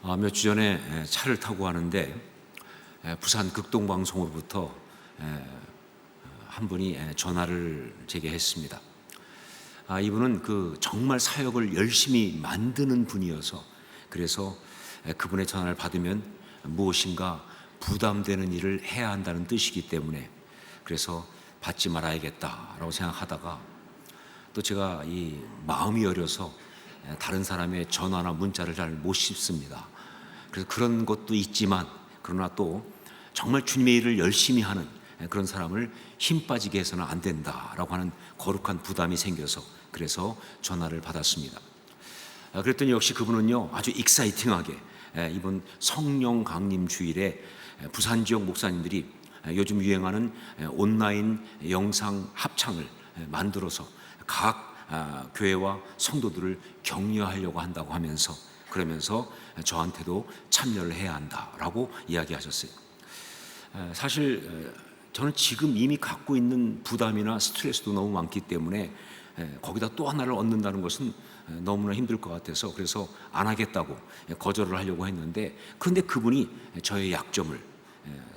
몇 주 전에 차를 타고 가는데 부산 극동방송으로부터 한 분이 전화를 제게 했습니다. 이분은 정말 사역을 열심히 만드는 분이어서, 그래서 그분의 전화를 받으면 무엇인가 부담되는 일을 해야 한다는 뜻이기 때문에 그래서 받지 말아야겠다라고 생각하다가, 또 제가 이 마음이 어려서 다른 사람의 전화나 문자를 잘 못 씹습니다. 그래서 그런 것도 있지만, 그러나 또 정말 주님의 일을 열심히 하는 그런 사람을 힘 빠지게 해서는 안 된다라고 하는 거룩한 부담이 생겨서 그래서 전화를 받았습니다. 그랬더니 역시 그분은요, 아주 익사이팅하게 이번 성령 강림 주일에 부산 지역 목사님들이 요즘 유행하는 온라인 영상 합창을 만들어서 각 교회와 성도들을 격려하려고 한다고 하면서, 그러면서 저한테도 참여를 해야 한다라고 이야기하셨어요. 사실 저는 지금 이미 갖고 있는 부담이나 스트레스도 너무 많기 때문에 거기다 또 하나를 얻는다는 것은 너무나 힘들 것 같아서, 그래서 안 하겠다고 거절을 하려고 했는데, 그런데 그분이 저의 약점을,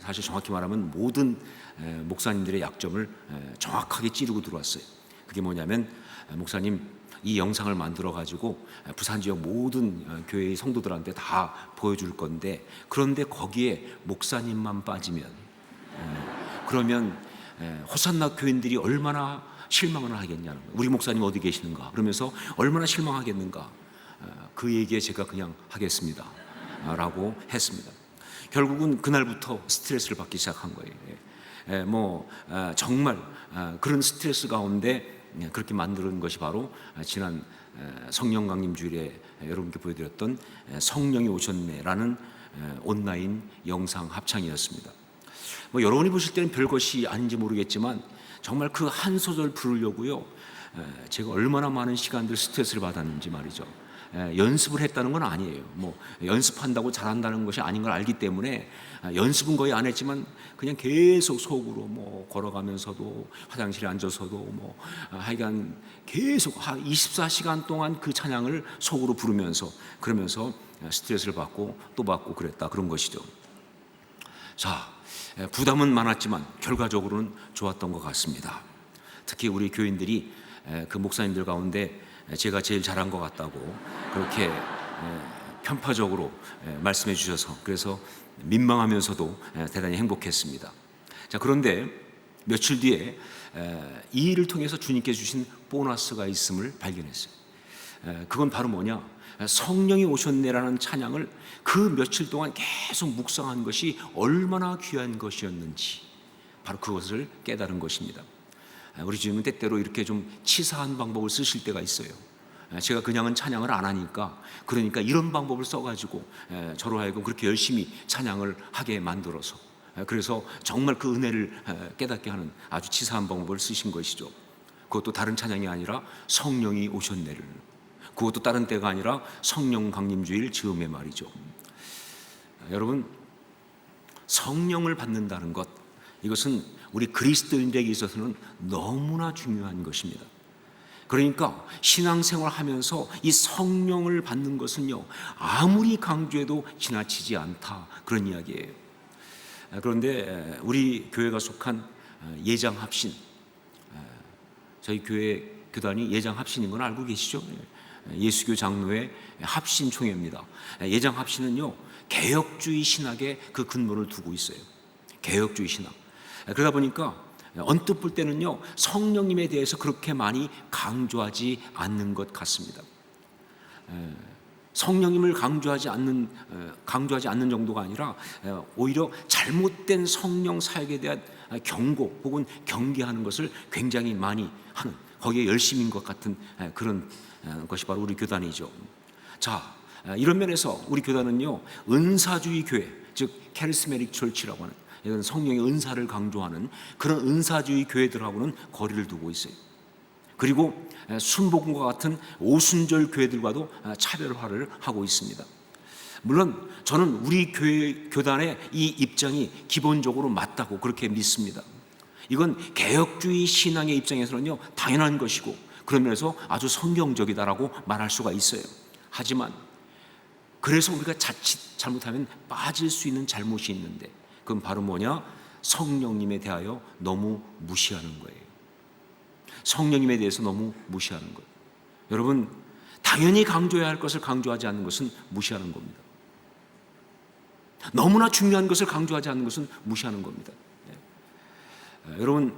사실 정확히 말하면 모든 목사님들의 약점을 정확하게 찌르고 들어왔어요. 그게 뭐냐면, 목사님, 이 영상을 만들어 가지고 부산 지역 모든 교회의 성도들한테 다 보여줄 건데, 그런데 거기에 목사님만 빠지면 그러면 호산나 교인들이 얼마나 실망을 하겠냐는 거예요. 우리 목사님 어디 계시는가? 그러면서 얼마나 실망하겠는가? 그 얘기에 제가 그냥 하겠습니다 라고 했습니다. 결국은 그날부터 스트레스를 받기 시작한 거예요. 정말 그런 스트레스 가운데 그렇게 만드는 것이 바로 지난 성령 강림 주일에 여러분께 보여드렸던 성령이 오셨네라는 온라인 영상 합창이었습니다. 여러분이 보실 때는 별것이 아닌지 모르겠지만, 정말 그 한 소절 부르려고요, 제가 얼마나 많은 시간들 스트레스를 받았는지 말이죠. 연습을 했다는 건 아니에요. 연습한다고 잘한다는 것이 아닌 걸 알기 때문에 연습은 거의 안 했지만 그냥 계속 속으로 걸어가면서도, 화장실에 앉아서도 하여간 계속 24시간 동안 그 찬양을 속으로 부르면서, 그러면서 스트레스를 받고 또 받고 그랬다, 그런 것이죠. 자, 부담은 많았지만 결과적으로는 좋았던 것 같습니다. 특히 우리 교인들이 그 목사님들 가운데 제가 제일 잘한 것 같다고 그렇게 편파적으로 말씀해 주셔서, 그래서 민망하면서도 대단히 행복했습니다. 자, 그런데 며칠 뒤에 이 일을 통해서 주님께 주신 보너스가 있음을 발견했어요. 그건 바로 뭐냐? 성령이 오셨네라는 찬양을 그 며칠 동안 계속 묵상한 것이 얼마나 귀한 것이었는지, 바로 그것을 깨달은 것입니다. 우리 주님은 때때로 이렇게 좀 치사한 방법을 쓰실 때가 있어요. 제가 그냥은 찬양을 안 하니까, 그러니까 이런 방법을 써가지고 저로 하여금 그렇게 열심히 찬양을 하게 만들어서, 그래서 정말 그 은혜를 깨닫게 하는 아주 치사한 방법을 쓰신 것이죠. 그것도 다른 찬양이 아니라 성령이 오셨네를, 그것도 다른 때가 아니라 성령 강림주일 즈음에 말이죠. 여러분, 성령을 받는다는 것, 이것은 우리 그리스도인들에게 있어서는 너무나 중요한 것입니다. 그러니까 신앙생활 하면서 이 성령을 받는 것은요, 아무리 강조해도 지나치지 않다, 그런 이야기예요. 그런데 우리 교회가 속한 예장합신, 저희 교회 교단이 예장합신인 건 알고 계시죠? 예수교 장로회 합신총회입니다. 예장합신은요, 개혁주의 신학에 그 근본을 두고 있어요. 개혁주의 신학. 그러다 보니까 언뜻 볼 때는요, 성령님에 대해서 그렇게 많이 강조하지 않는 것 같습니다. 성령님을 강조하지 않는 정도가 아니라 오히려 잘못된 성령 사역에 대한 경고 혹은 경계하는 것을 굉장히 많이 하는, 거기에 열심인 것 같은 그런 것이 바로 우리 교단이죠. 자, 이런 면에서 우리 교단은요, 은사주의 교회, 즉 카리스메틱 철치라고 하는, 이런 성령의 은사를 강조하는 그런 은사주의 교회들하고는 거리를 두고 있어요. 그리고 순복음과 같은 오순절 교회들과도 차별화를 하고 있습니다. 물론 저는 우리 교회 교단의 이 입장이 기본적으로 맞다고 그렇게 믿습니다. 이건 개혁주의 신앙의 입장에서는요, 당연한 것이고, 그런 면에서 아주 성경적이다라고 말할 수가 있어요. 하지만 그래서 우리가 자칫 잘못하면 빠질 수 있는 잘못이 있는데, 그건 바로 뭐냐? 성령님에 대하여 너무 무시하는 거예요. 성령님에 대해서 너무 무시하는 거예요. 여러분, 당연히 강조해야 할 것을 강조하지 않는 것은 무시하는 겁니다. 너무나 중요한 것을 강조하지 않는 것은 무시하는 겁니다. 여러분,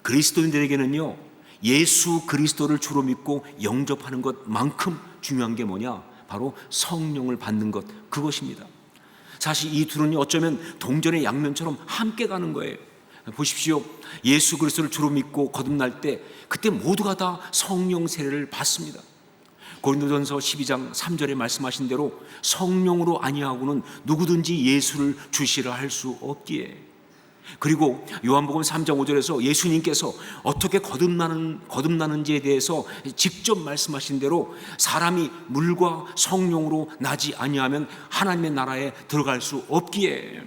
그리스도인들에게는요, 예수 그리스도를 주로 믿고 영접하는 것만큼 중요한 게 뭐냐? 바로 성령을 받는 것, 그것입니다. 사실 이 둘은 어쩌면 동전의 양면처럼 함께 가는 거예요. 보십시오. 예수 그리스도를 주로 믿고 거듭날 때 그때 모두가 다 성령 세례를 받습니다. 고린도전서 12장 3절에 말씀하신 대로 성령으로 아니하고는 누구든지 예수를 주시라 할 수 없기에. 그리고 요한복음 3장 5절에서 예수님께서 어떻게 거듭나는지에 대해서 직접 말씀하신 대로 사람이 물과 성령으로 나지 아니하면 하나님의 나라에 들어갈 수 없기에,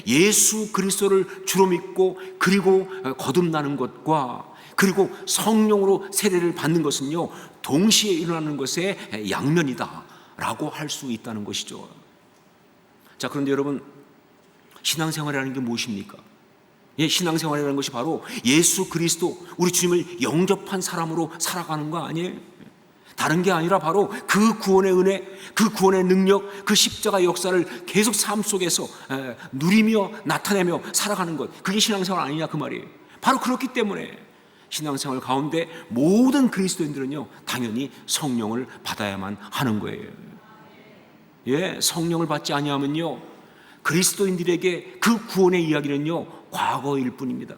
예수 그리스도를 주로 믿고 그리고 거듭나는 것과 그리고 성령으로 세례를 받는 것은요, 동시에 일어나는 것의 양면이다 라고 할 수 있다는 것이죠. 자, 그런데 여러분, 신앙생활이라는 게 무엇입니까? 신앙생활이라는 것이 바로 예수 그리스도, 우리 주님을 영접한 사람으로 살아가는 거 아니에요? 다른 게 아니라 바로 그 구원의 은혜, 그 구원의 능력, 그 십자가 역사를 계속 삶 속에서 누리며 나타내며 살아가는 것, 그게 신앙생활 아니냐 그 말이에요. 바로 그렇기 때문에 신앙생활 가운데 모든 그리스도인들은요, 당연히 성령을 받아야만 하는 거예요. 성령을 받지 아니하면요, 그리스도인들에게 그 구원의 이야기는요, 과거일 뿐입니다.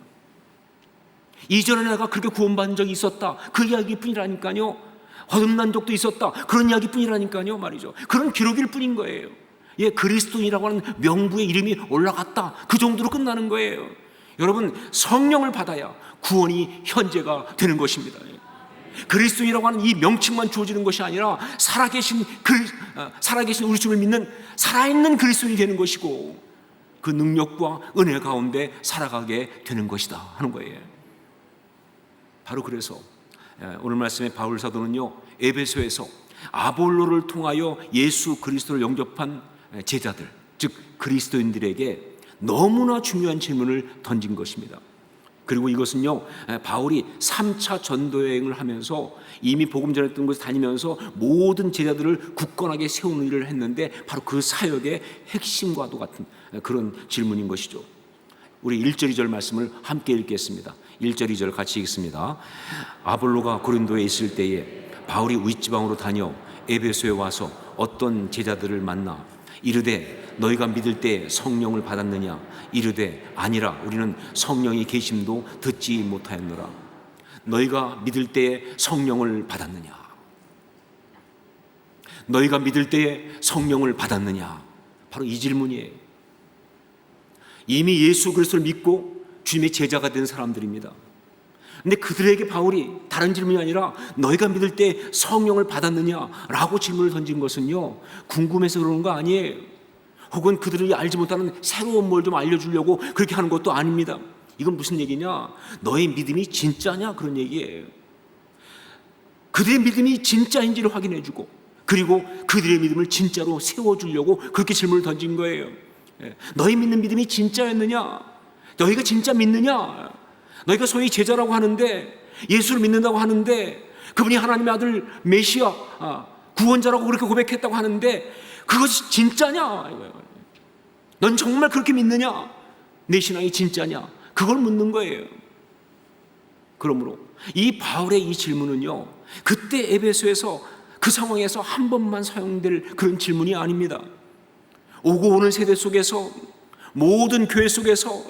이전에 내가 그렇게 구원받은 적이 있었다, 그 이야기뿐이라니까요. 거듭난 적도 있었다, 그런 이야기뿐이라니까요 말이죠. 그런 기록일 뿐인 거예요. 그리스도인이라고 하는 명부의 이름이 올라갔다, 그 정도로 끝나는 거예요. 여러분, 성령을 받아야 구원이 현재가 되는 것입니다. 그리스도인이라고 하는 이 명칭만 주어지는 것이 아니라 살아계신 우리 주님을 믿는 살아있는 그리스도인이 되는 것이고, 그 능력과 은혜 가운데 살아가게 되는 것이다 하는 거예요. 바로 그래서 오늘 말씀의 바울 사도는요, 에베소에서 아볼로를 통하여 예수 그리스도를 영접한 제자들, 즉 그리스도인들에게 너무나 중요한 질문을 던진 것입니다. 그리고 이것은요, 바울이 3차 전도 여행을 하면서 이미 복음 전했던 곳에 다니면서 모든 제자들을 굳건하게 세우는 일을 했는데, 바로 그 사역의 핵심과도 같은 그런 질문인 것이죠. 우리 1절 2절 말씀을 함께 읽겠습니다. 1절 2절 같이 읽습니다. 아볼로가 고린도에 있을 때에 바울이 윗지방으로 다녀 에베소에 와서 어떤 제자들을 만나 이르되 너희가 믿을 때 성령을 받았느냐? 이르되 아니라 우리는 성령이 계심도 듣지 못하였노라. 너희가 믿을 때에 성령을 받았느냐? 너희가 믿을 때에 성령을 받았느냐? 바로 이 질문이에요. 이미 예수 그리스도를 믿고 주님의 제자가 된 사람들입니다. 근데 그들에게 바울이 다른 질문이 아니라 너희가 믿을 때 성령을 받았느냐라고 질문을 던진 것은요, 궁금해서 그러는 거 아니에요. 혹은 그들이 알지 못하는 새로운 뭘 좀 알려주려고 그렇게 하는 것도 아닙니다. 이건 무슨 얘기냐? 너의 믿음이 진짜냐? 그런 얘기예요. 그들의 믿음이 진짜인지를 확인해주고, 그리고 그들의 믿음을 진짜로 세워주려고 그렇게 질문을 던진 거예요. 너희 믿는 믿음이 진짜였느냐? 너희가 진짜 믿느냐? 너희가 소위 제자라고 하는데, 예수를 믿는다고 하는데, 그분이 하나님의 아들 메시아 구원자라고 그렇게 고백했다고 하는데 그것이 진짜냐? 넌 정말 그렇게 믿느냐? 내 신앙이 진짜냐? 그걸 묻는 거예요. 그러므로 이 바울의 이 질문은요, 그때 에베소에서 그 상황에서 한 번만 사용될 그런 질문이 아닙니다. 오고 오는 세대 속에서, 모든 교회 속에서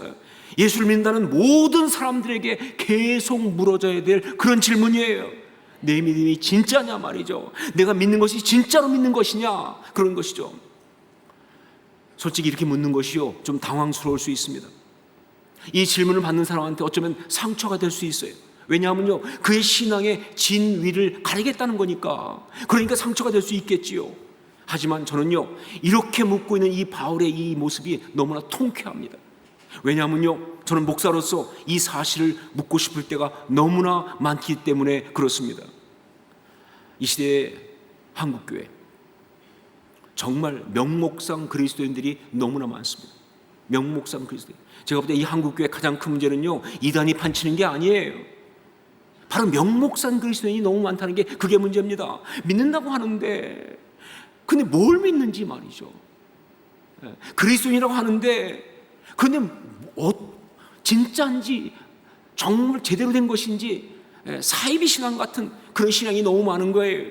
예수를 믿는다는 모든 사람들에게 계속 물어져야 될 그런 질문이에요. 내 믿음이 진짜냐 말이죠. 내가 믿는 것이 진짜로 믿는 것이냐, 그런 것이죠. 솔직히 이렇게 묻는 것이요, 좀 당황스러울 수 있습니다. 이 질문을 받는 사람한테 어쩌면 상처가 될 수 있어요. 왜냐하면요, 그의 신앙의 진위를 가리겠다는 거니까. 그러니까 상처가 될 수 있겠지요. 하지만 저는요, 이렇게 묻고 있는 이 바울의 이 모습이 너무나 통쾌합니다. 왜냐하면요, 저는 목사로서 이 사실을 묻고 싶을 때가 너무나 많기 때문에 그렇습니다. 이 시대의 한국교회, 정말 명목상 그리스도인들이 너무나 많습니다. 명목상 그리스도인. 제가 볼 때 이 한국교회 가장 큰 문제는요, 이단이 판치는 게 아니에요. 바로 명목상 그리스도인이 너무 많다는 게 그게 문제입니다. 믿는다고 하는데 근데 뭘 믿는지 말이죠. 그리스도인이라고 하는데 근데 진짜인지 정말 제대로 된 것인지 사이비 신앙 같은 그런 신앙이 너무 많은 거예요.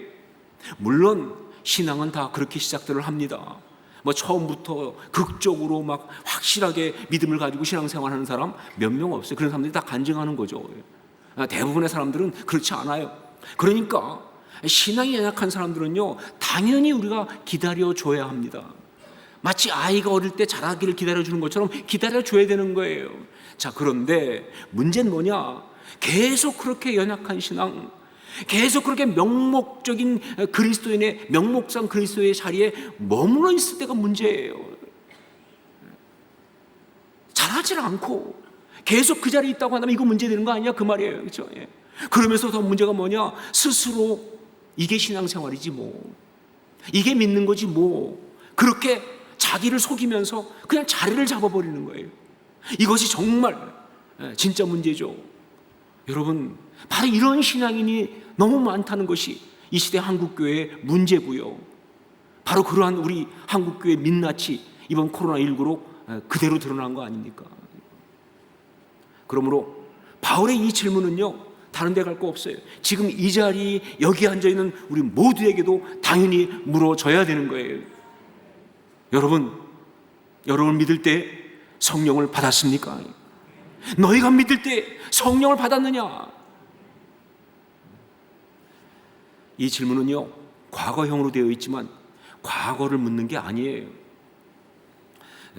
물론 신앙은 다 그렇게 시작들을 합니다. 뭐 처음부터 극적으로 막 확실하게 믿음을 가지고 신앙생활하는 사람 몇 명 없어요. 그런 사람들이 다 간증하는 거죠. 대부분의 사람들은 그렇지 않아요. 그러니까 신앙이 연약한 사람들은요, 당연히 우리가 기다려줘야 합니다. 마치 아이가 어릴 때 자라기를 기다려주는 것처럼 기다려줘야 되는 거예요. 자, 그런데 문제는 뭐냐? 계속 그렇게 연약한 신앙, 계속 그렇게 명목적인 그리스도인의 명목상 그리스도의 자리에 머물러 있을 때가 문제예요. 자라질 않고 계속 그 자리에 있다고 한다면 이거 문제되는 거 아니냐 그 말이에요. 그렇죠? 예. 그러면서 더 문제가 뭐냐? 스스로 이게 신앙생활이지 뭐, 이게 믿는 거지 뭐, 그렇게 자기를 속이면서 그냥 자리를 잡아버리는 거예요. 이것이 정말 진짜 문제죠. 여러분, 바로 이런 신앙인이 너무 많다는 것이 이 시대 한국교회의 문제고요. 바로 그러한 우리 한국교회 민낯이 이번 코로나19로 그대로 드러난 거 아닙니까? 그러므로 바울의 이 질문은요, 다른 데 갈 거 없어요. 지금 이 자리 여기 앉아있는 우리 모두에게도 당연히 물어져야 되는 거예요. 여러분 믿을 때 성령을 받았습니까? 너희가 믿을 때 성령을 받았느냐? 이 질문은요, 과거형으로 되어 있지만 과거를 묻는 게 아니에요.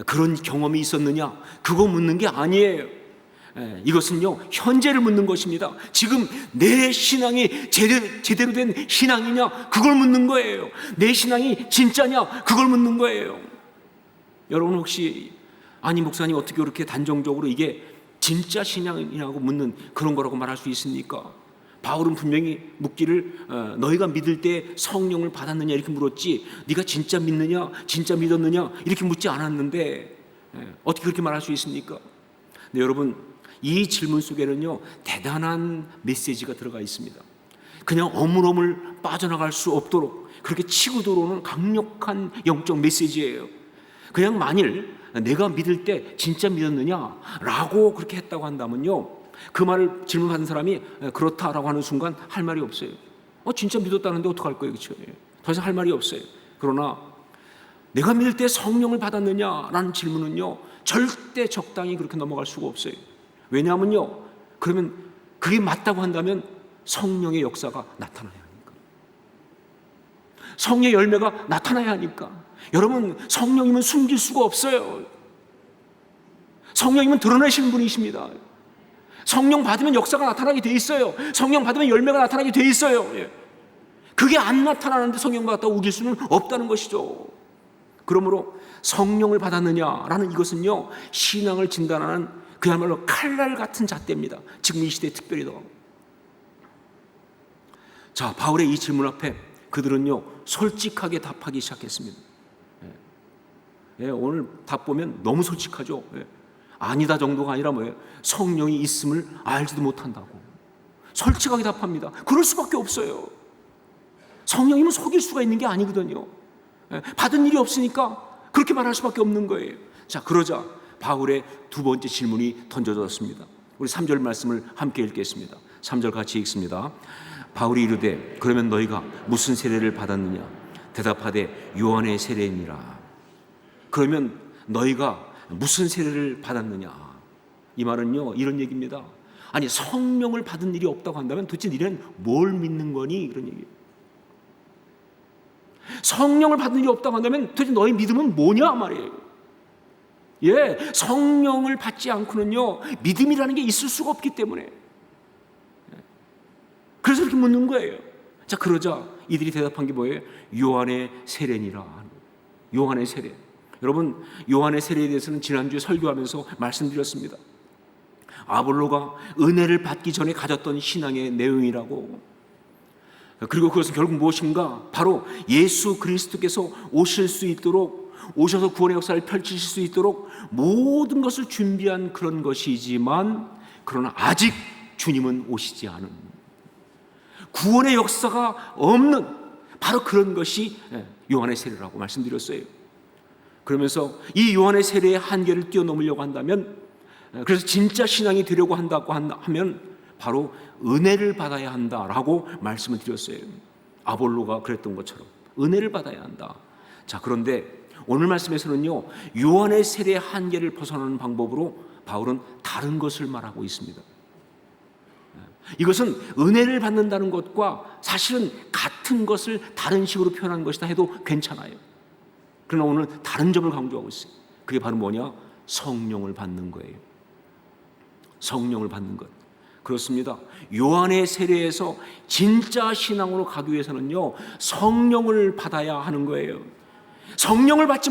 그런 경험이 있었느냐? 그거 묻는 게 아니에요. 이것은요, 현재를 묻는 것입니다. 지금 내 신앙이 제대로 된 신앙이냐? 그걸 묻는 거예요. 내 신앙이 진짜냐? 그걸 묻는 거예요. 여러분 혹시 아니 목사님 어떻게 그렇게 단정적으로 이게 진짜 신앙이라고 묻는 그런 거라고 말할 수 있습니까? 바울은 분명히 묻기를 너희가 믿을 때 성령을 받았느냐 이렇게 물었지, 네가 진짜 믿느냐, 진짜 믿었느냐 이렇게 묻지 않았는데 어떻게 그렇게 말할 수 있습니까? 네, 여러분, 이 질문 속에는요, 대단한 메시지가 들어가 있습니다. 그냥 어물어물 빠져나갈 수 없도록 그렇게 치고 들어오는 강력한 영적 메시지예요. 그냥 만일 내가 믿을 때 진짜 믿었느냐라고 그렇게 했다고 한다면요, 그 말을 질문받은 사람이 그렇다라고 하는 순간 할 말이 없어요. 진짜 믿었다는데 어떡할 거예요, 그렇죠? 더 이상 할 말이 없어요. 그러나 내가 믿을 때 성령을 받았느냐라는 질문은요, 절대 적당히 그렇게 넘어갈 수가 없어요. 왜냐하면요, 그러면 그게 맞다고 한다면 성령의 역사가 나타나야 하니까, 성령의 열매가 나타나야 하니까. 여러분, 성령님은 숨길 수가 없어요. 성령님은 드러내시는 분이십니다. 성령 받으면 역사가 나타나게 돼 있어요. 성령 받으면 열매가 나타나게 돼 있어요. 그게 안 나타나는데 성령 받았다고 우길 수는 없다는 것이죠. 그러므로 성령을 받았느냐라는 이것은요, 신앙을 진단하는 그야말로 칼날 같은 잣대입니다. 지금 이 시대에 특별히 더. 자, 바울의 이 질문 앞에 그들은요, 솔직하게 답하기 시작했습니다. 오늘 답 보면 너무 솔직하죠. 아니다 정도가 아니라 뭐예요? 성령이 있음을 알지도 못한다고 솔직하게 답합니다. 그럴 수밖에 없어요. 성령님은 속일 수가 있는 게 아니거든요. 받은 일이 없으니까 그렇게 말할 수밖에 없는 거예요. 자, 그러자 바울의 두 번째 질문이 던져졌습니다. 우리 3절 말씀을 함께 읽겠습니다. 3절 같이 읽습니다. 바울이 이르되 그러면 너희가 무슨 세례를 받았느냐? 대답하되 요한의 세례니라. 그러면 너희가 무슨 세례를 받았느냐? 이 말은요, 이런 얘기입니다. 아니, 성령을 받은 일이 없다고 한다면 도대체 너희는 뭘 믿는 거니? 이런 얘기예요. 성령을 받은 일이 없다고 한다면 도대체 너희 믿음은 뭐냐 말이에요. 성령을 받지 않고는요, 믿음이라는 게 있을 수가 없기 때문에. 그래서 이렇게 묻는 거예요. 자, 그러자 이들이 대답한 게 뭐예요? 요한의 세례니라. 요한의 세례. 여러분, 요한의 세례에 대해서는 지난주에 설교하면서 말씀드렸습니다. 아볼로가 은혜를 받기 전에 가졌던 신앙의 내용이라고. 그리고 그것은 결국 무엇인가? 바로 예수 그리스도께서 오실 수 있도록, 오셔서 구원의 역사를 펼치실 수 있도록 모든 것을 준비한 그런 것이지만, 그러나 아직 주님은 오시지 않은, 구원의 역사가 없는 바로 그런 것이 요한의 세례라고 말씀드렸어요. 그러면서 이 요한의 세례의 한계를 뛰어넘으려고 한다면, 그래서 진짜 신앙이 되려고 한다고 하면 바로 은혜를 받아야 한다라고 말씀을 드렸어요. 아볼로가 그랬던 것처럼 은혜를 받아야 한다. 자, 그런데 오늘 말씀에서는요, 요한의 세례의 한계를 벗어나는 방법으로 바울은 다른 것을 말하고 있습니다. 이것은 은혜를 받는다는 것과 사실은 같은 것을 다른 식으로 표현하는 것이다 해도 괜찮아요. 그러나 오늘 다른 점을 강조하고 있어요. 그게 바로 뭐냐? 성령을 받는 거예요. 성령을 받는 것. 그렇습니다. 요한의 세례에서 진짜 신앙으로 가기 위해서는요, 성령을 받아야 하는 거예요. 성령을 받지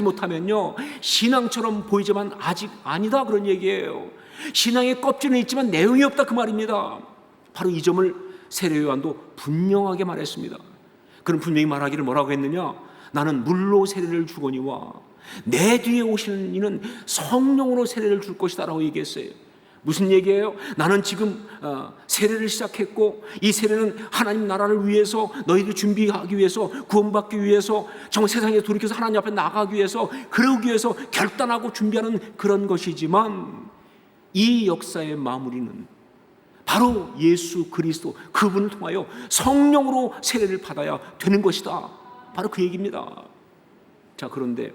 못하면요, 신앙처럼 보이지만 아직 아니다, 그런 얘기예요. 신앙의 껍질은 있지만 내용이 없다, 그 말입니다. 바로 이 점을 세례 요한도 분명하게 말했습니다. 그는 분명히 말하기를 뭐라고 했느냐? 나는 물로 세례를 주거니와 내 뒤에 오시는 이는 성령으로 세례를 줄 것이다 라고 얘기했어요. 무슨 얘기예요? 나는 지금 세례를 시작했고, 이 세례는 하나님 나라를 위해서, 너희들 준비하기 위해서, 구원받기 위해서, 정말 세상에 돌이켜서 하나님 앞에 나가기 위해서, 그러기 위해서 결단하고 준비하는 그런 것이지만, 이 역사의 마무리는 바로 예수 그리스도, 그분을 통하여 성령으로 세례를 받아야 되는 것이다. 바로 그 얘기입니다. 자, 그런데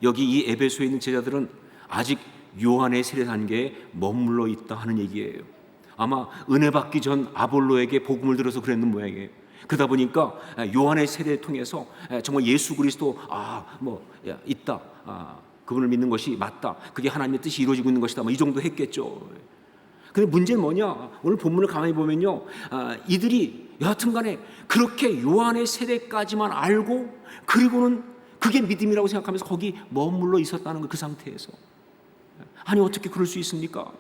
여기 이 에베소에 있는 제자들은 아직 요한의 세례 단계에 머물러 있다 하는 얘기예요. 아마 은혜 받기 전 아볼로에게 복음을 들어서 그랬는 모양이에요. 그러다 보니까 요한의 세례를 통해서 정말 예수 그리스도 있다, 그분을 믿는 것이 맞다, 그게 하나님의 뜻이 이루어지고 있는 것이다, 이 정도 했겠죠. 근데 문제는 뭐냐? 오늘 본문을 가만히 보면요, 이들이 여하튼간에 그렇게 요한의 세례까지만 알고, 그리고는 그게 믿음이라고 생각하면서 거기 머물러 있었다는 거, 그 상태에서. 아니, 어떻게 그럴 수 있습니까?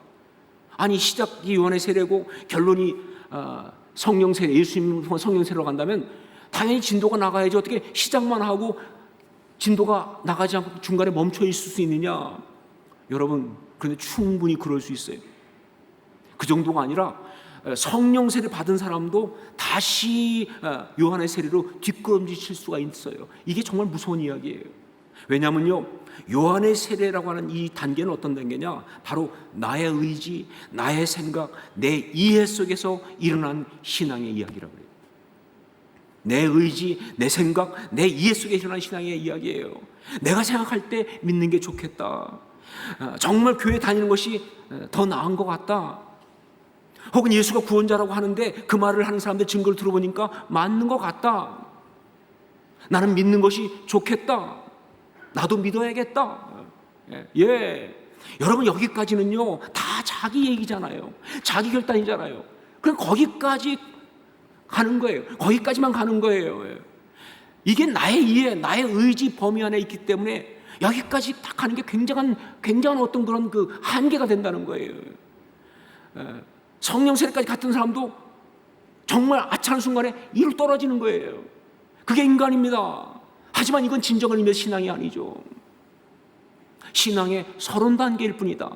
아니, 시작이 요한의 세례고 결론이 성령 세례, 예수님 성령 세례로 간다면 당연히 진도가 나가야지. 어떻게 시작만 하고 진도가 나가지 않고 중간에 멈춰 있을 수 있느냐? 여러분, 그런데 충분히 그럴 수 있어요. 그 정도가 아니라 성령 세례 받은 사람도 다시 요한의 세례로 뒷걸음질 수가 있어요. 이게 정말 무서운 이야기예요. 왜냐하면요, 요한의 세례라고 하는 이 단계는 어떤 단계냐? 바로 나의 의지, 나의 생각, 내 이해 속에서 일어난 신앙의 이야기라고 해요. 내 의지, 내 생각, 내 이해 속에 일어난 신앙의 이야기예요. 내가 생각할 때 믿는 게 좋겠다, 정말 교회 다니는 것이 더 나은 것 같다, 혹은 예수가 구원자라고 하는데 그 말을 하는 사람들 증거를 들어보니까 맞는 것 같다, 나는 믿는 것이 좋겠다, 나도 믿어야겠다. 여러분, 여기까지는요 다 자기 얘기잖아요. 자기 결단이잖아요. 그럼 거기까지 가는 거예요. 거기까지만 가는 거예요. 이게 나의 이해, 나의 의지 범위 안에 있기 때문에 여기까지 딱 가는 게 굉장한 어떤 그런 그 한계가 된다는 거예요. 성령 세례까지 갔던 사람도 정말 아차한 순간에 이로 떨어지는 거예요. 그게 인간입니다. 하지만 이건 진정한 의미의 신앙이 아니죠. 신앙의 30단계일 뿐이다.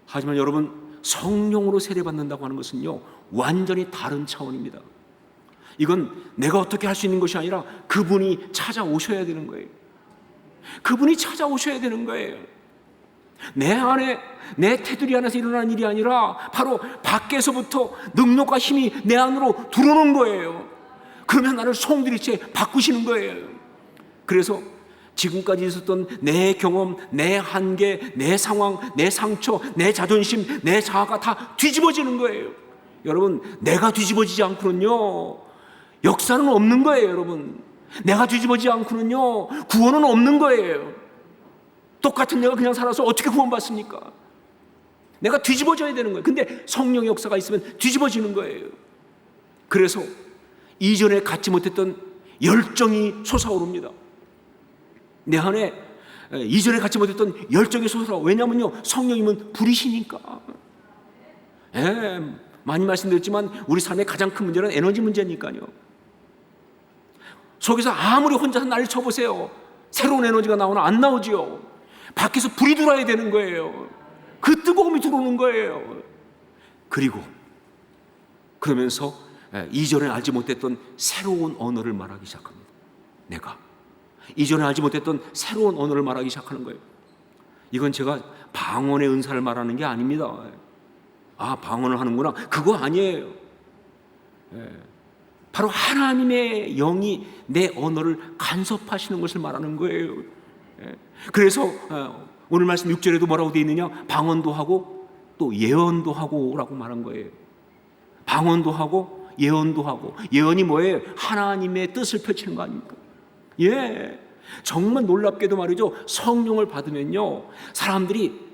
하지만 여러분, 성령으로 세례받는다고 하는 것은요 완전히 다른 차원입니다. 이건 내가 어떻게 할 수 있는 것이 아니라 그분이 찾아오셔야 되는 거예요. 그분이 찾아오셔야 되는 거예요. 내 안에, 내 테두리 안에서 일어나는 일이 아니라 바로 밖에서부터 능력과 힘이 내 안으로 들어오는 거예요. 그러면 나를 송두리째 바꾸시는 거예요. 그래서 지금까지 있었던 내 경험, 내 한계, 내 상황, 내 상처, 내 자존심, 내 자아가 다 뒤집어지는 거예요. 여러분, 내가 뒤집어지지 않고는요 역사는 없는 거예요. 여러분, 내가 뒤집어지지 않고는요 구원은 없는 거예요. 똑같은 내가 그냥 살아서 어떻게 구원받습니까? 내가 뒤집어져야 되는 거예요. 근데 성령의 역사가 있으면 뒤집어지는 거예요. 그래서 이전에 갖지 못했던 열정이 솟아오릅니다. 내 안에 이전에 갖지 못했던 열정이 솟아오르고, 왜냐하면요 성령님은 불이시니까. 많이 말씀드렸지만 우리 삶의 가장 큰 문제는 에너지 문제니까요. 속에서 아무리 혼자서 난리 쳐보세요. 새로운 에너지가 나오나 안 나오지요. 밖에서 불이 들어와야 되는 거예요. 그 뜨거움이 들어오는 거예요. 그리고 그러면서 이전에 알지 못했던 새로운 언어를 말하기 시작합니다. 내가 이전에 알지 못했던 새로운 언어를 말하기 시작하는 거예요. 이건 제가 방언의 은사를 말하는 게 아닙니다. 아, 방언을 하는구나, 그거 아니에요. 바로 하나님의 영이 내 언어를 간섭하시는 것을 말하는 거예요. 그래서 오늘 말씀 6절에도 뭐라고 되어 있느냐? 방언도 하고 또 예언도 하고 라고 말한 거예요. 방언도 하고 예언도 하고. 예언이 뭐예요? 하나님의 뜻을 펼치는 거 아닙니까? 예, 정말 놀랍게도 말이죠, 성령을 받으면요, 사람들이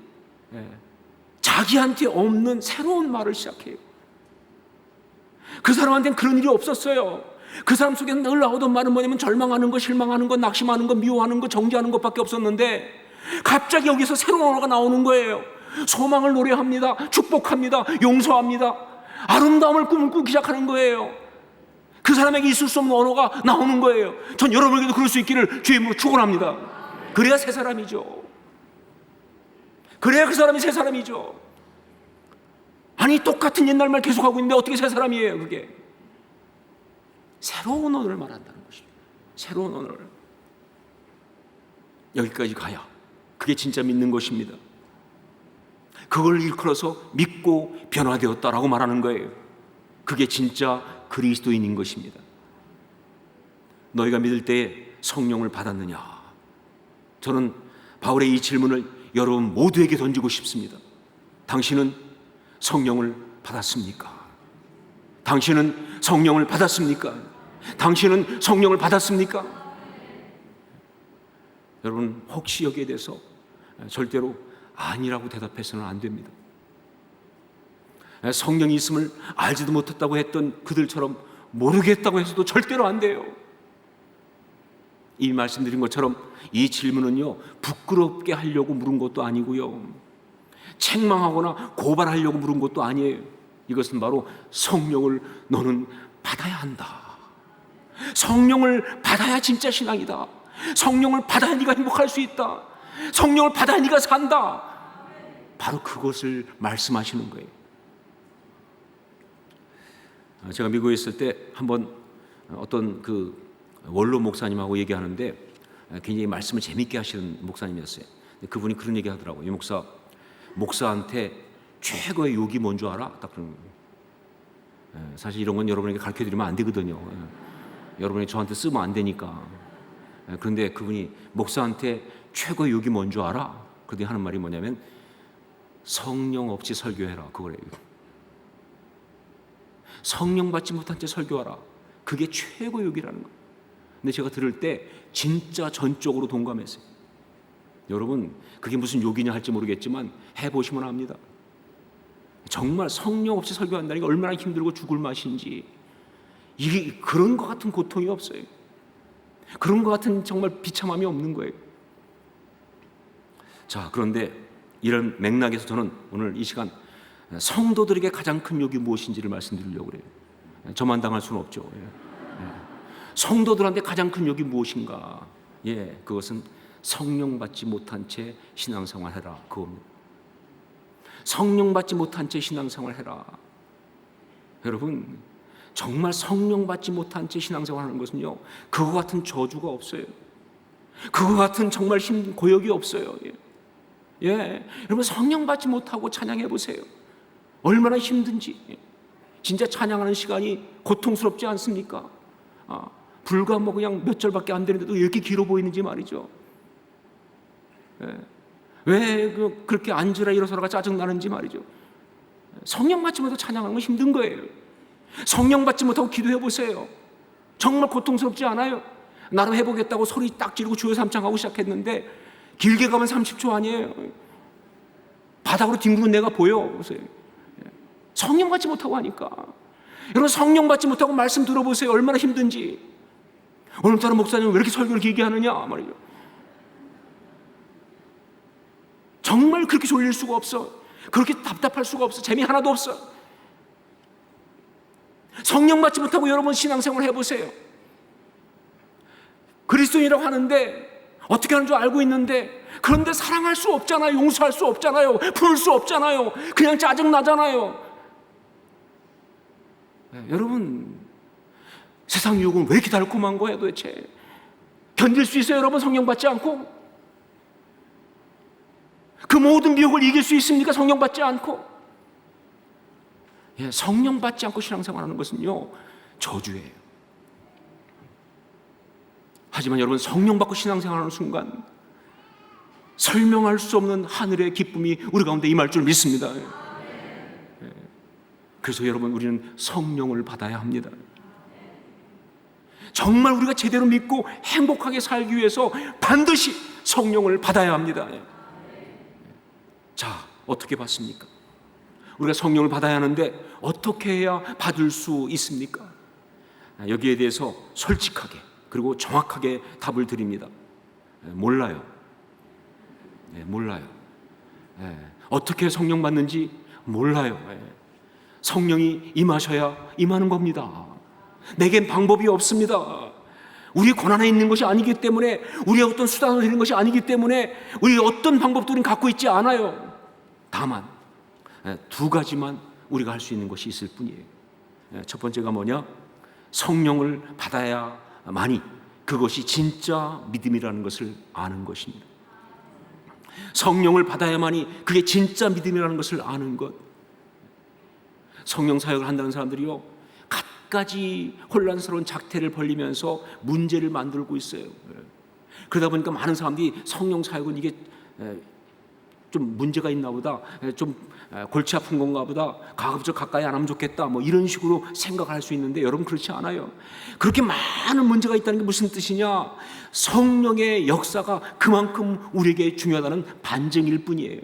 자기한테 없는 새로운 말을 시작해요. 그 사람한테는 그런 일이 없었어요. 그 사람 속에 늘 나오던 말은 뭐냐면 절망하는 거, 실망하는 거, 낙심하는 거, 미워하는 거, 정죄하는 것밖에 없었는데 갑자기 여기서 새로운 언어가 나오는 거예요. 소망을 노래합니다. 축복합니다. 용서합니다. 아름다움을 꿈을 꾸기 시작하는 거예요. 그 사람에게 있을 수 없는 언어가 나오는 거예요. 전 여러분에게도 그럴 수 있기를 주의 이름으로 축원합니다. 그래야 새 사람이죠. 그래야 그 사람이 새 사람이죠. 아니, 똑같은 옛날 말 계속하고 있는데 어떻게 새 사람이에요? 그게 새로운 언어를 말한다는 것이죠. 새로운 언어를. 여기까지 가야 그게 진짜 믿는 것입니다. 그걸 일컬어서 믿고 변화되었다라고 말하는 거예요. 그게 진짜 그리스도인인 것입니다. 너희가 믿을 때에 성령을 받았느냐? 저는 바울의 이 질문을 여러분 모두에게 던지고 싶습니다. 당신은 성령을 받았습니까? 당신은 성령을 받았습니까? 당신은 성령을 받았습니까? 여러분, 혹시 여기에 대해서 절대로 아니라고 대답해서는 안 됩니다. 성령이 있음을 알지도 못했다고 했던 그들처럼 모르겠다고 해서도 절대로 안 돼요. 이 말씀드린 것처럼 이 질문은요, 부끄럽게 하려고 물은 것도 아니고요, 책망하거나 고발하려고 물은 것도 아니에요. 이것은 바로 성령을 너는 받아야 한다. 성령을 받아야 진짜 신앙이다. 성령을 받아야 네가 행복할 수 있다. 성령을 받아야 네가 산다. 바로 그것을 말씀하시는 거예요. 제가 미국에 있을 때 한번 어떤 그 원로 목사님하고 얘기하는데 굉장히 말씀을 재밌게 하시는 목사님이었어요. 그분이 그런 얘기 하더라고요. 이 목사한테 최고의 욕이 뭔 줄 알아? 딱 그런 거예요. 사실 이런 건 여러분에게 가르쳐드리면 안 되거든요. 여러분이 저한테 쓰면 안 되니까. 그런데 그분이 목사한테 최고의 욕이 뭔 줄 알아? 그들이 하는 말이 뭐냐면 성령 없이 설교해라, 그거래요. 성령 받지 못한 채 설교하라, 그게 최고의 욕이라는 거예요. 근데 제가 들을 때 진짜 전적으로 동감했어요. 여러분, 그게 무슨 욕이냐 할지 모르겠지만 해보시면 압니다. 정말 성령 없이 설교한다는 게 얼마나 힘들고 죽을 맛인지, 이게 그런 것 같은 고통이 없어요. 그런 것 같은 정말 비참함이 없는 거예요. 자, 그런데 이런 맥락에서 저는 오늘 이 시간 성도들에게 가장 큰 욕이 무엇인지를 말씀드리려고 그래요. 저만 당할 수는 없죠. 성도들한테 가장 큰 욕이 무엇인가? 그것은 성령 받지 못한 채 신앙생활 해라, 그겁니다. 성령 받지 못한 채 신앙생활 해라. 여러분, 정말 성령 받지 못한 채 신앙생활 하는 것은요, 그거 같은 저주가 없어요. 그거 같은 정말 힘든 고역이 없어요. 여러분, 성령 받지 못하고 찬양해 보세요. 얼마나 힘든지. 진짜 찬양하는 시간이 고통스럽지 않습니까? 불과 뭐 그냥 몇 절밖에 안 되는데도 이렇게 길어 보이는지 말이죠. 왜 그렇게 앉으라 일어서라가 짜증나는지 말이죠. 성령 받지 못하고 찬양하는 건 힘든 거예요. 성령 받지 못하고 기도해 보세요. 정말 고통스럽지 않아요? 나름 해보겠다고 소리 딱 지르고 주여 삼창하고 시작했는데 길게 가면 30초 아니에요. 바닥으로 뒹구는 내가 보여. 보세요. 성령 받지 못하고 하니까. 여러분, 성령 받지 못하고 말씀 들어보세요. 얼마나 힘든지. 오늘따라 목사님은 왜 이렇게 설교를 길게 하느냐 말이죠. 정말 그렇게 졸릴 수가 없어. 그렇게 답답할 수가 없어. 재미 하나도 없어. 성령 받지 못하고 여러분 신앙생활 해보세요. 그리스도인이라고 하는데, 어떻게 하는 줄 알고 있는데, 그런데 사랑할 수 없잖아요. 용서할 수 없잖아요. 부를 수 없잖아요. 그냥 짜증나잖아요. 여러분, 세상 유혹은 왜 이렇게 달콤한 거예요 도대체? 견딜 수 있어요 여러분, 성령 받지 않고? 그 모든 미혹을 이길 수 있습니까, 성령 받지 않고? 성령 받지 않고 신앙생활하는 것은요, 저주예요. 하지만 여러분, 성령 받고 신앙생활하는 순간 설명할 수 없는 하늘의 기쁨이 우리 가운데 임할 줄 믿습니다. 그래서 여러분, 우리는 성령을 받아야 합니다. 정말 우리가 제대로 믿고 행복하게 살기 위해서 반드시 성령을 받아야 합니다. 자, 어떻게 받습니까? 우리가 성령을 받아야 하는데 어떻게 해야 받을 수 있습니까? 여기에 대해서 솔직하게 그리고 정확하게 답을 드립니다. 몰라요. 몰라요. 어떻게 성령 받는지 몰라요. 성령이 임하셔야 임하는 겁니다. 내겐 방법이 없습니다. 우리의 권한에 있는 것이 아니기 때문에, 우리의 어떤 수단으로 되는 것이 아니기 때문에, 우리의 어떤 방법도 우리는 갖고 있지 않아요. 다만 두 가지만 우리가 할 수 있는 것이 있을 뿐이에요. 첫 번째가 뭐냐? 성령을 받아야만이 그것이 진짜 믿음이라는 것을 아는 것입니다. 성령을 받아야만이 그게 진짜 믿음이라는 것을 아는 것. 성령 사역을 한다는 사람들이요, 갖가지 혼란스러운 작태를 벌리면서 문제를 만들고 있어요. 그러다 보니까 많은 사람들이 성령 사역은 이게 좀 문제가 있나 보다, 좀 골치 아픈 건가 보다, 가급적 가까이 안 하면 좋겠다, 뭐 이런 식으로 생각할 수 있는데, 여러분 그렇지 않아요. 그렇게 많은 문제가 있다는 게 무슨 뜻이냐? 성령의 역사가 그만큼 우리에게 중요하다는 반증일 뿐이에요.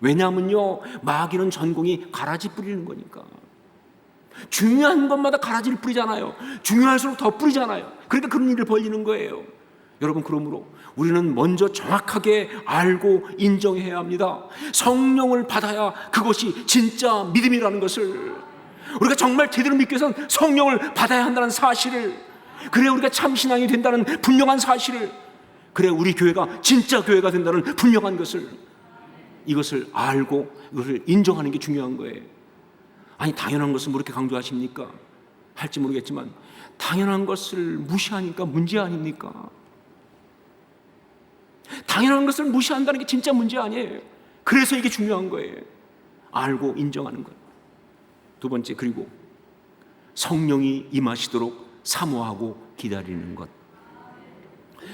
왜냐하면요, 마귀는 전공이 가라지 뿌리는 거니까. 중요한 것마다 가라지를 뿌리잖아요. 중요할수록 더 뿌리잖아요. 그러니까 그런 일을 벌리는 거예요. 여러분, 그러므로 우리는 먼저 정확하게 알고 인정해야 합니다. 성령을 받아야 그것이 진짜 믿음이라는 것을, 우리가 정말 제대로 믿기 위해서는 성령을 받아야 한다는 사실을, 그래야 우리가 참 신앙이 된다는 분명한 사실을, 그래야 우리 교회가 진짜 교회가 된다는 분명한 것을, 이것을 알고 이것을 인정하는 게 중요한 거예요. 아니, 당연한 것을 뭐 이렇게 강조하십니까? 할지 모르겠지만 당연한 것을 무시하니까 문제 아닙니까? 당연한 것을 무시한다는 게 진짜 문제 아니에요. 그래서 이게 중요한 거예요. 알고 인정하는 것. 두 번째, 그리고 성령이 임하시도록 사모하고 기다리는 것.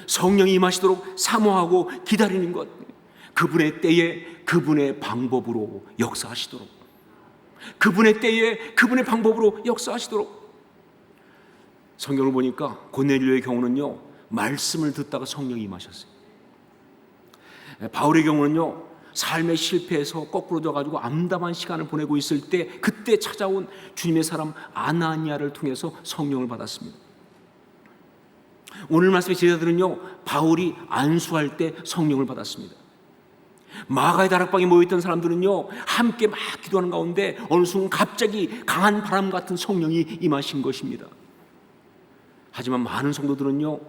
성령이 임하시도록 사모하고 기다리는 것. 그분의 때에 그분의 방법으로 역사하시도록, 그분의 때에 그분의 방법으로 역사하시도록. 성경을 보니까 고넬료의 경우는요, 말씀을 듣다가 성령이 임하셨어요. 바울의 경우는요, 삶의 실패에서 거꾸로 져가지고 암담한 시간을 보내고 있을 때, 그때 찾아온 주님의 사람 아나니아를 통해서 성령을 받았습니다. 오늘 말씀의 제자들은요, 바울이 안수할 때 성령을 받았습니다. 마가의 다락방에 모여있던 사람들은요, 함께 막 기도하는 가운데 어느 순간 갑자기 강한 바람 같은 성령이 임하신 것입니다. 하지만 많은 성도들은요,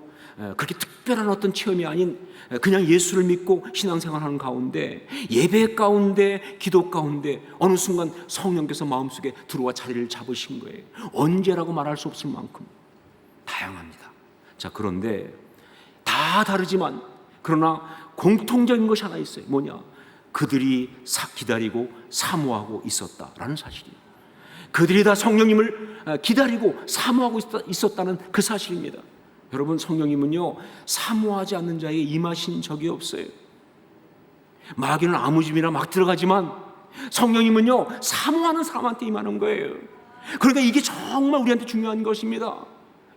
그렇게 특별한 어떤 체험이 아닌 그냥 예수를 믿고 신앙생활하는 가운데, 예배 가운데, 기도 가운데 어느 순간 성령께서 마음속에 들어와 자리를 잡으신 거예요. 언제라고 말할 수 없을 만큼 다양합니다. 자, 그런데 다 다르지만 그러나 공통적인 것이 하나 있어요. 뭐냐? 그들이 기다리고 사모하고 있었다라는 사실이에요. 그들이 다 성령님을 기다리고 사모하고 있었다는 그 사실입니다. 여러분, 성령님은요, 사모하지 않는 자에게 임하신 적이 없어요. 마귀는 아무 집이나 막 들어가지만 성령님은요, 사모하는 사람한테 임하는 거예요. 그러니까 이게 정말 우리한테 중요한 것입니다.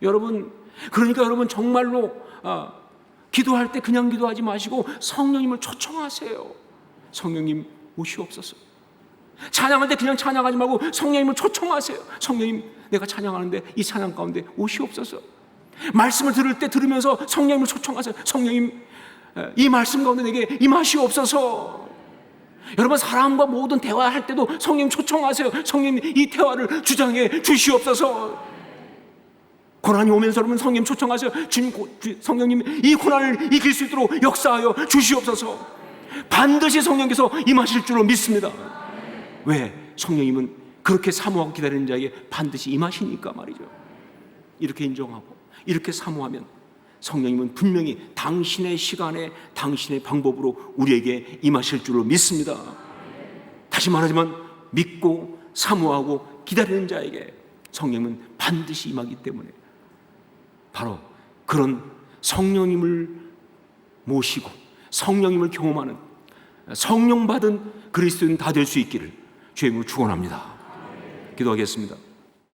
여러분, 그러니까 여러분 정말로 기도할 때 그냥 기도하지 마시고 성령님을 초청하세요. 성령님 오시옵소서. 찬양할 때 그냥 찬양하지 말고 성령님을 초청하세요. 성령님, 내가 찬양하는데 이 찬양 가운데 오시옵소서. 말씀을 들을 때 들으면서 성령님을 초청하세요. 성령님, 이 말씀 가운데 내게 임하시옵소서. 여러분, 사람과 모든 대화할 때도 성령 초청하세요. 성령 이 대화를 주장해 주시옵소서. 고난이 오면서 여러분 성령 초청하세요. 주님, 성령님 이 고난을 이길 수 있도록 역사하여 주시옵소서. 반드시 성령께서 임하실 줄로 믿습니다. 왜? 성령님은 그렇게 사모하고 기다리는 자에게 반드시 임하시니까 말이죠. 이렇게 인정하고 이렇게 사모하면 성령님은 분명히 당신의 시간에 당신의 방법으로 우리에게 임하실 줄로 믿습니다. 다시 말하지만 믿고 사모하고 기다리는 자에게 성령님은 반드시 임하기 때문에 바로 그런 성령님을 모시고 성령님을 경험하는 성령 받은 그리스도인 다 될 수 있기를 주의 이름으로 축원합니다. 기도하겠습니다.